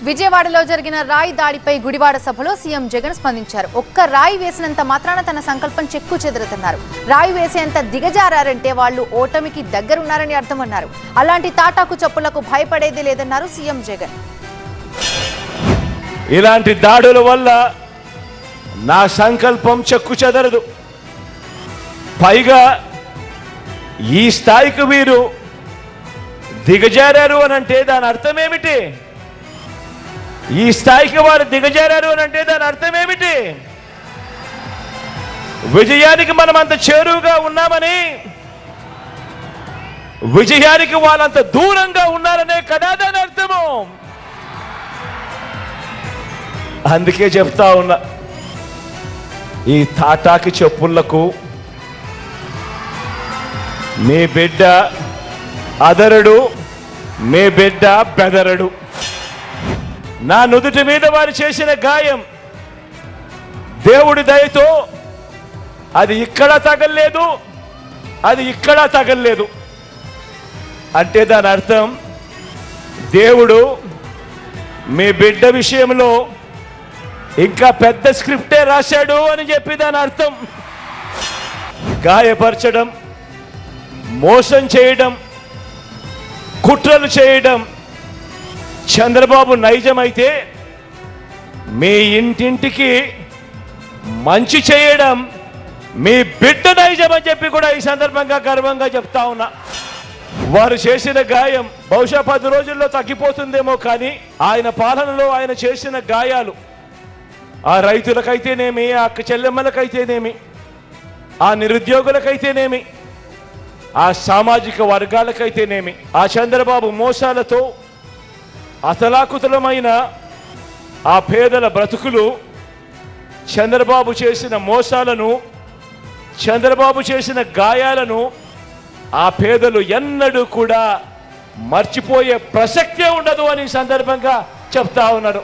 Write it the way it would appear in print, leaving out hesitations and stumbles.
విజయవాడలో జరిగిన రాయి దాడిపై గుడివాడ సభలో సీఎం జగన్ స్పందించారు. ఒక్క రాయి వేసినంత మాత్రాన తన సంకల్పం చెక్కు చెదరదన్నారు. రాయి వేసేంత దిగజారారంటే వాళ్ళు ఓటమికి దగ్గరున్నారని అర్థమన్నారు. అలాంటి తాటాకు చప్పులకు భయపడేది లేదన్నారు సీఎం జగన్. ఇలాంటి దాడుల వల్ల నా సంకల్పం చెక్కు చెదరదు. పైగా ఈ స్థాయికి వీరు దిగజారారు అని అంటే దాని అర్థం ఏమిటి? ఈ స్థాయికి వారు దిగజారారు అని అంటే దాని అర్థం ఏమిటి? విజయానికి మనం అంత చేరువుగా ఉన్నామని, విజయానికి వాళ్ళంత దూరంగా ఉన్నారనే కదా దాని అర్థము. అందుకే చెప్తా ఉన్నా, ఈ తాటాకి చెప్పులకు మీ బిడ్డ అదరడు, మీ బిడ్డ బెదరడు. నా నుదుటి మీద వారు చేసిన గాయం దేవుడి దయతో అది ఇక్కడ తగల్లేదు, అది ఇక్కడ తగల్లేదు. అంటే దాని అర్థం దేవుడు మీ బిడ్డ విషయంలో ఇంకా పెద్ద స్క్రిప్టే రాశాడు అని చెప్పి దాని అర్థం. గాయపరచడం, మోసం చేయడం, కుట్రలు చేయడం చంద్రబాబు నైజమైతే, మీ ఇంటింటికి మంచి చేయడం మీ బిడ్డ నైజం అని చెప్పి కూడా ఈ సందర్భంగా గర్వంగా చెప్తా ఉన్నా. వారు చేసిన గాయం బహుశా 10 రోజుల్లో తగ్గిపోతుందేమో, కానీ ఆయన పాలనలో ఆయన చేసిన గాయాలు ఆ రైతులకైతేనేమి, ఆ అక్క చెల్లెమ్మలకైతేనేమి, ఆ నిరుద్యోగులకైతేనేమి, ఆ సామాజిక వర్గాలకైతేనేమి, ఆ చంద్రబాబు మోసాలతో అతలాకుతలమైన ఆ పేదల బ్రతుకులు, చంద్రబాబు చేసిన మోసాలను, చంద్రబాబు చేసిన గాయాలను ఆ పేదలు ఎన్నడూ కూడా మర్చిపోయే ప్రసక్తే ఉండదు అని సందర్భంగా చెప్తా ఉన్నారు.